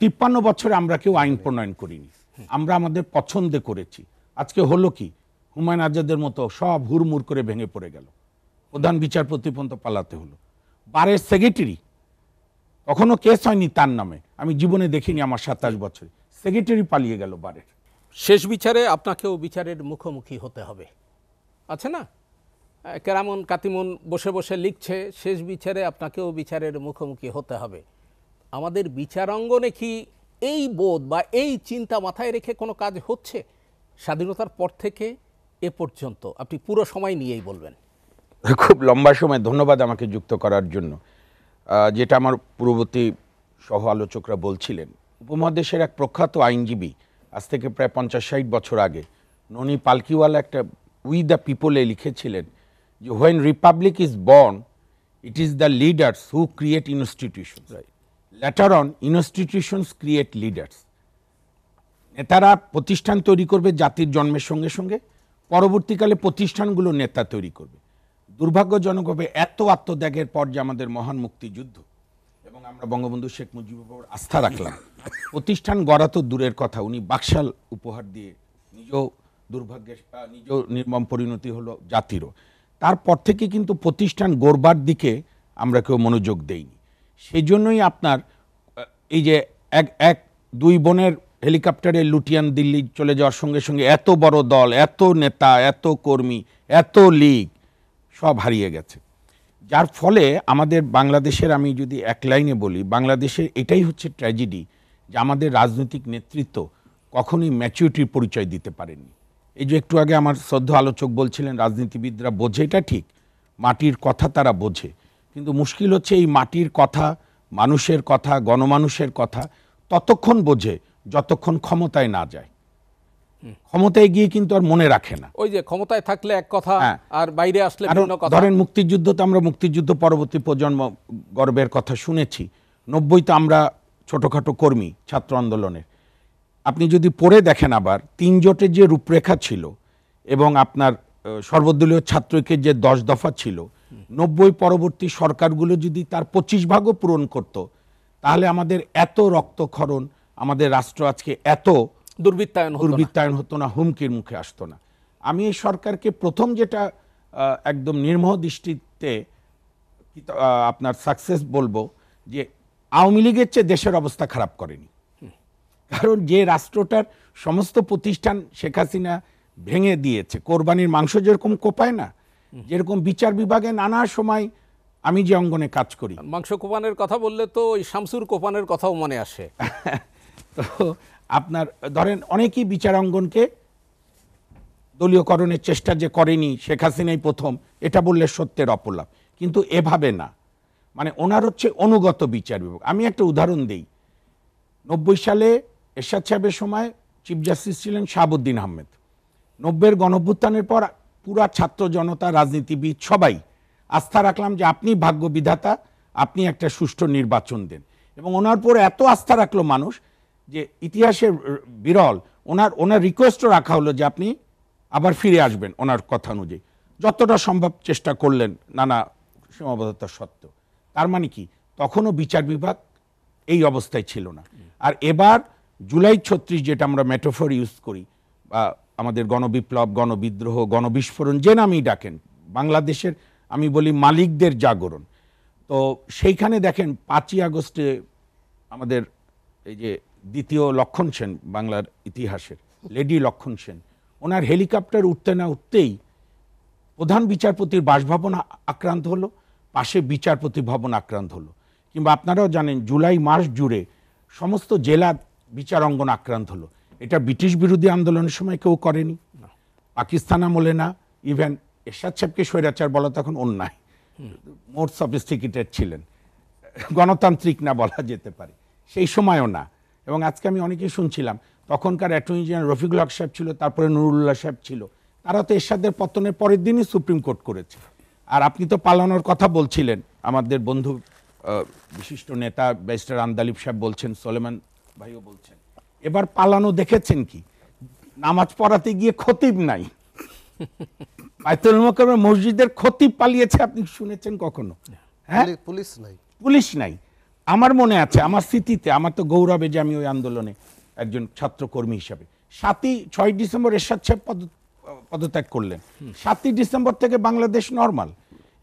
53 বছরে আমরা কেউ আইন প্রণয়ন করিনি, আমরা আমাদের পছন্দে করেছি। আজকে হলো কি, হুমায়ুন আজাদের মতো সব হুড়মুড় করে ভেঙে পড়ে গেল, প্রধান বিচারপতি পর্যন্ত পালাতে হলো। বারের সেক্রেটারি, কখনো কেস হয়নি তার নামে, আমি জীবনে দেখিনি আমার 27 বছরে, সেক্রেটারি পালিয়ে গেল বারের। শেষ বিচারে আপনাকেও বিচারের মুখোমুখি হতে হবে, আছে না? কেরামন কাতিমুন বসে বসে লিখছে, শেষ বিচারে আপনাকেও বিচারের মুখোমুখি হতে হবে। আমাদের বিচারাঙ্গনে কি এই বোধ বা এই চিন্তা মাথায় রেখে কোনো কাজ হচ্ছে স্বাধীনতার পর থেকে এ পর্যন্ত? আপনি পুরো সময় নিয়েই বলবেন। খুব লম্বা সময়, ধন্যবাদ আমাকে যুক্ত করার জন্য। যেটা আমার পূর্ববর্তী সহ আলোচকরা বলছিলেন, উপমহাদেশের এক প্রখ্যাত আইনজীবী আজ থেকে প্রায় 50-60 বছর আগে ননি পালকিওয়ালা একটা উই দ্য পিপলে লিখেছিলেন যে when Republic is born it is the leaders who create institutions, letter on institutions create leaders. নেতারা প্রতিষ্ঠান তৈরি করবে জাতির জন্মের সঙ্গে সঙ্গে, পরবর্তীকালে প্রতিষ্ঠানগুলো নেতা তৈরি করবে। দুর্ভাগ্যজনকভাবে এত আত্মত্যাগের পর যে আমাদের মহান মুক্তিযুদ্ধ এবং আমরা বঙ্গবন্ধু শেখ মুজিবুর উপর আস্থা রাখলাম, প্রতিষ্ঠান গড়া তো দূরের কথা, উনি বাকশাল উপহার দিয়ে নিজেও দুর্ভাগ্যের নিজেও নির্মম পরিণতি হলো জাতিরও। তারপর থেকে কিন্তু প্রতিষ্ঠান গড়বার দিকে আমরা কেউ মনোযোগ দেইনি। সেই জন্যই আপনার এই যে এক দুই বোনের হেলিকপ্টারে লুটিয়ান দিল্লি চলে যাওয়ার সঙ্গে সঙ্গে এত বড় দল, এত নেতা, এত কর্মী, এত লীগ সব হারিয়ে গেছে। যার ফলে আমাদের বাংলাদেশের, আমি যদি এক লাইনে বলি, বাংলাদেশের এটাই হচ্ছে ট্র্যাজেডি যে আমাদের রাজনৈতিক নেতৃত্ব কখনোই ম্যাচুরিটির পরিচয় দিতে পারেনি। এই যে একটু আগে আমার শ্রদ্ধা আলোচক বলছিলেন রাজনীতিবিদরা বোঝে, এটা ঠিক, মাটির কথা তারা বোঝে, কিন্তু মুশকিল হচ্ছে এই মাটির কথা, মানুষের কথা, গণমানুষের কথা ততক্ষণ বোঝে যতক্ষণ ক্ষমতায় না যায়। ক্ষমতায় গিয়ে কিন্তু আর মনে রাখে না। ওই যে ক্ষমতায় থাকলে এক কথা, আর বাইরে আসলে ভিন্ন কথা। ধরেন মুক্তিযুদ্ধ তো আমরা মুক্তিযুদ্ধ পরবর্তী প্রজন্ম গর্বের কথা শুনেছি, 90 তো আমরা ছোটখাটো কর্মী ছাত্র আন্দোলনের। আপনি যদি পড়ে দেখেন আবার 3 জোটের যে রূপরেখা ছিল এবং আপনার সর্বদলীয় ছাত্রকে যে 10 দফা ছিল, 90 পরবর্তী সরকারগুলো যদি তার 25 ভাগও পূরণ করত, তাহলে আমাদের এত রক্তক্ষরণ, আমাদের রাষ্ট্র আজকে এত দুর্বৃত্তায়ন হতো না, হুমকির মুখে আসতো না। আমি এই সরকারকে প্রথম যেটা একদম নির্মোহ দৃষ্টিতে আপনার সাকসেস বলবো যে আওয়ামী লীগের চেয়ে দেশের অবস্থা খারাপ করেনি। কারণ যে রাষ্ট্রটার সমস্ত প্রতিষ্ঠান শেখ হাসিনা ভেঙে দিয়েছে, কোরবানির মাংস যেরকম কোপায় না, যেরকম বিচার বিভাগে নানা সময় আমি যে অঙ্গনে কাজ করি, মাংস কোপানের কথা বললে তো ওই শামসুর কোপানের কথাও মনে আসে। তো আপনার ধরেন অনেকেই বিচারাঙ্গনকে দলীয়করণের চেষ্টা যে করেনি শেখ হাসিনাই প্রথম, এটা বললে সত্যের অপলাপ, কিন্তু এভাবে না। মানে ওনার হচ্ছে অনুগত বিচার বিভাগ। আমি একটা উদাহরণ দিই, 90 সালে এরশাদ সাহেবের সময় চিফ জাস্টিস ছিলেন শাহাবুদ্দিন আহমেদ। 90-এর গণঅভ্যুত্থানের পর পুরা ছাত্র জনতা, রাজনীতিবিদ সবাই আস্থা রাখলাম যে আপনি ভাগ্য বিধাতা, আপনি একটা সুষ্ঠু নির্বাচন দেন। এবং ওনার পর এত আস্থা রাখলো মানুষ যে ইতিহাসের বিরল, ওনার রিকোয়েস্টও রাখা হলো যে আপনি আবার ফিরে আসবেন ওনার কথা অনুযায়ী। যতটা সম্ভব চেষ্টা করলেন নানা সীমাবদ্ধতা সত্ত্বেও। তার মানে কি, তখনও বিচার বিভাগ এই অবস্থায় ছিল না। আর এবার জুলাই 36 যেটা আমরা মেটাফর ইউজ করি, বা আমাদের গণবিপ্লব, গণবিদ্রোহ, গণবিস্ফোরণ যে নামেই ডাকেন, বাংলাদেশের আমি বলি মালিকদের জাগরণ। তো সেইখানে দেখেন 5ই আগস্টে আমাদের এই যে দ্বিতীয় লক্ষণ সেন, বাংলার ইতিহাসের লেডি লক্ষণ সেন, ওনার হেলিকপ্টার উঠতে না উঠতেই প্রধান বিচারপতির বাসভবন আক্রান্ত হলো, পাশে বিচারপতি ভবন আক্রান্ত হলো। কিংবা আপনারাও জানেন জুলাই মাস জুড়ে সমস্ত জেলা বিচার অঙ্গন আক্রান্ত হলো। এটা ব্রিটিশ বিরোধী আন্দোলনের সময় কেউ করেনি, পাকিস্তান আমলে না, ইভেন এরশাদ সাহেবকে স্বৈরাচার বলা তখন অন্যায়, মোর সফিস্টিকেটেড ছিলেন, গণতান্ত্রিক না বলা যেতে পারে, সেই সময়ও না। এবং আজকে আমি অনেকেই শুনছিলাম, তখনকার অ্যাটর্নি জেনারেল রফিকুল হক সাহেব ছিল, তারপরে নুরুল্লাহ সাহেব ছিল, তারা তো এরশাদের পতনের পরের দিনই সুপ্রিম কোর্ট করেছে। আর আপনি তো পালানোর কথা বলছিলেন, আমাদের বন্ধু বিশিষ্ট নেতা ব্যারিস্টার আন্দালিব সাহেব বলছেন, সোলেমান ভাইও বলছেন, এবার পালানো দেখেছেন কি, নামাজ পড়াতে গিয়ে খতিব নাই, বাইতুল মুকাররমের মসজিদের খতিব পালিয়েছে, আপনি শুনেছেন কখনো? হ্যাঁ, পুলিশ নাই, পুলিশ নাই, আমার মনে আছে, আমার স্মৃতিতে, আমার তো গৌরবে যে আমি ওই আন্দোলনে একজন ছাত্রকর্মী হিসাবে 6 ডিসেম্বর এরশাদ সাহেব পদত্যাগ করলেন, 7ই ডিসেম্বর থেকে বাংলাদেশ নরমাল।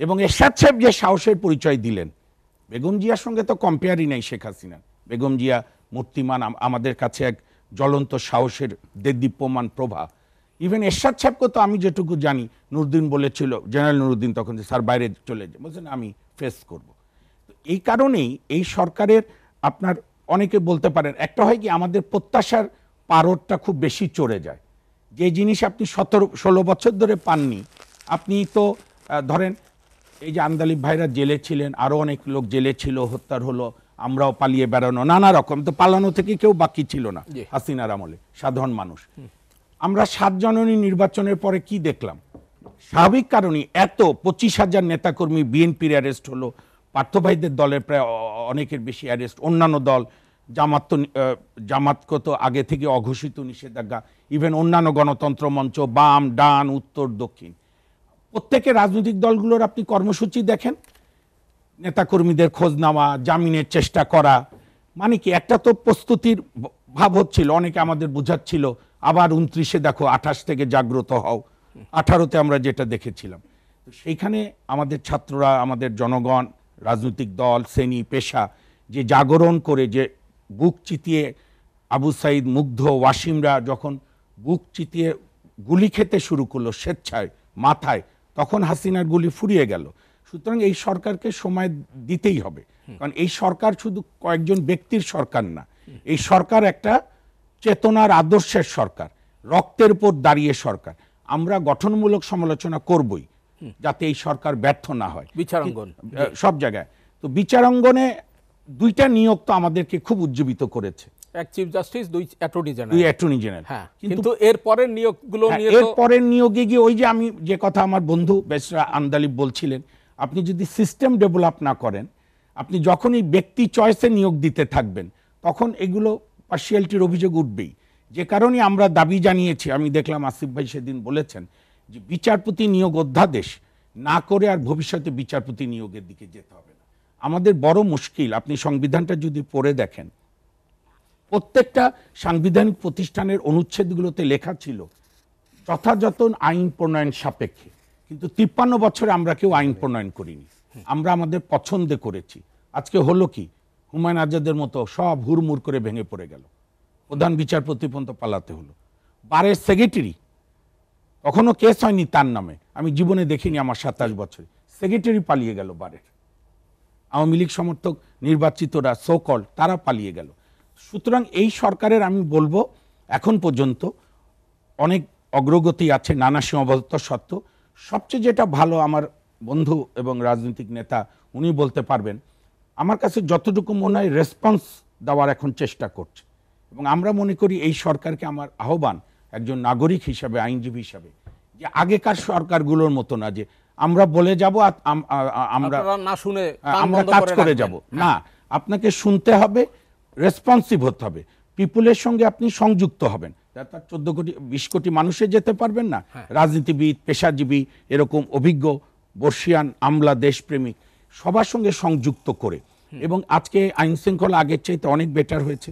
এবং এরশাদ সাহেব যে সাহসের পরিচয় দিলেন, বেগম জিয়ার সঙ্গে তো কম্পেয়ারই নাই শেখ হাসিনা। বেগম জিয়া মূর্তিমান, আমাদের কাছে এক জ্বলন্ত সাহসের দেদীপ্যমান প্রভা। ইভেন এরশাদ সাহেবকে তো আমি যেটুকু জানি, নুরুদ্দিন বলেছিল, জেনারেল নুরুদ্দিন তখন, যে স্যার বাইরে চলে যায়, বলছেন আমি ফেস করব। এই কারণেই এই সরকারের, আপনার অনেকে বলতে পারেন, একটা হয় কি আমাদের প্রত্যাশার পারদটা খুব বেশি চড়ে যায়। যে জিনিস আপনি 17-16 বছর ধরে পাননি, আপনি তো ধরেন এই যে আন্দালিব ভাইরা জেলে ছিলেন, আরো অনেক লোক জেলে ছিল, হত্যার হলো, আমরাও পালিয়ে বেড়ানো, নানা রকম, তো পালানো থেকে কেউ বাকি ছিল না হাসিনার আমলে, সাধারণ মানুষ। আমরা 7 জানুয়ারি নির্বাচনের পরে কি দেখলাম? স্বাভাবিক কারণে এত 25,000 নেতাকর্মী বিএনপির অ্যারেস্ট হলো, পার্থভাইদের দলের প্রায় অনেকের বেশি অ্যারেস্ট, অন্যান্য দল, জামাতকে তো আগে থেকে অঘোষিত নিষেধাজ্ঞা, ইভেন অন্যান্য গণতন্ত্র মঞ্চ, বাম ডান উত্তর দক্ষিণ, প্রত্যেকের রাজনৈতিক দলগুলোর আপনি কর্মসূচি দেখেন, নেতাকর্মীদের খোঁজ নেওয়া, জামিনের চেষ্টা করা, মানে কি একটা তো প্রস্তুতির ভাব হচ্ছিল। অনেকে আমাদের বুঝাচ্ছিল আবার 29-এ দেখো 28 থেকে জাগ্রত হও, 18-তে আমরা যেটা দেখেছিলাম। তো সেইখানে আমাদের ছাত্ররা, আমাদের জনগণ, রাজনৈতিক দল, শ্রেণী পেশা যে জাগরণ করে, যে বুক চিতিয়ে, আবু সাইদ, মুগ্ধ, ওয়াসিমরা যখন বুক চিতিয়ে গুলি খেতে শুরু করলো স্বেচ্ছায়, মাথায়, তখন হাসিনার গুলি ফুরিয়ে গেল। সুতরাং এই সরকারকে সময় দিতেই হবে, কারণ এই সরকার শুধু কয়েকজন ব্যক্তির সরকার না, এই সরকার একটা চেতনার আদর্শের সরকার, রক্তের উপর দাঁড়িয়ে সরকার। আমরা গঠনমূলক সমালোচনা করবই, যাতে এই সরকার ব্যর্থ না হয় বিচারাঙ্গন সব জায়গায়। তো বিচারাঙ্গনে 2টা নিয়োগ তো আমাদেরকে খুব উজ্জীবিত করেছে, এক chief justice, 2 attorney general. 2 attorney general. হ্যাঁ, কিন্তু এর পরের নিয়োগগুলো নিয়ে এর পরের নিয়োগে গিয়ে ওই যে আমি যে কথা আমার বন্ধু বেসরা আন্দালিব বলছিলেন, আপনি যদি সিস্টেম ডেভেলপ না করেন, আপনি যখনই ব্যক্তি চয়েসে নিয়োগ দিতে থাকবেন, তখন এগুলো পার্সিয়ালিটির অভিযোগ উঠবেই। যে কারণে আমরা দাবি জানিয়েছি, আমি দেখলাম আসিফ ভাই সেদিন বলেছেন যে বিচারপতি নিয়োগ অধ্যাদেশ না করে আর ভবিষ্যতে বিচারপতি নিয়োগের দিকে যেতে হবে না। আমাদের বড় মুশকিল, আপনি সংবিধানটা যদি পড়ে দেখেন, প্রত্যেকটা সাংবিধানিক প্রতিষ্ঠানের অনুচ্ছেদগুলোতে লেখা ছিল যথাযথ আইন প্রণয়ন সাপেক্ষে, কিন্তু 53 বছরে আমরা কেউ আইন প্রণয়ন করিনি, আমরা আমাদের পছন্দে করেছি। আজকে হলো কি, হুমায়ুন আজাদের মতো সব হুড়মুড় করে ভেঙে পড়ে গেল, প্রধান বিচারপতি পর্যন্ত পালাতে হলো, বারের সেক্রেটারি, কখনো কেস হয়নি তার নামে, আমি জীবনে দেখিনি আমার 27 বছরে, সেক্রেটারি পালিয়ে গেল বারের, আওয়ামী লীগ সমর্থক নির্বাচিতরা সোকল তারা পালিয়ে গেল। সুতরাং এই সরকারের আমি বলবো এখন পর্যন্ত অনেক অগ্রগতি আছে, নানা সীমাবদ্ধতা সত্ত্বেও। সবচেয়ে যেটা ভালো, আমার বন্ধু এবং রাজনৈতিক নেতা উনি বলতে পারবেন, আমার কাছে যতটুকু মনে হয় রেসপন্স দেওয়ার এখন চেষ্টা করছে। এবং আমরা মনে করি এই সরকারকে আমার আহ্বান একজন নাগরিক হিসাবে, আইনজীবী হিসাবে, যে আগেকার সরকারগুলোর মতো না যে আমরা বলে যাব আমরা না শুনে আমরা কাজ করে যাব না, আপনাকে শুনতে হবে, রেসপন্সিভ হতে হবে, পিপুলের সঙ্গে আপনি সংযুক্ত হবেন। তার 14 কোটি 20 কোটি মানুষে যেতে পারবেন না, রাজনীতিবিদ, পেশাজীবী, এরকম অভিজ্ঞ বর্ষিয়ান আমলা, দেশপ্রেমিক সবার সঙ্গে সংযুক্ত করে। এবং আজকে আইন শৃঙ্খলা আগের চাইতে অনেক বেটার হয়েছে।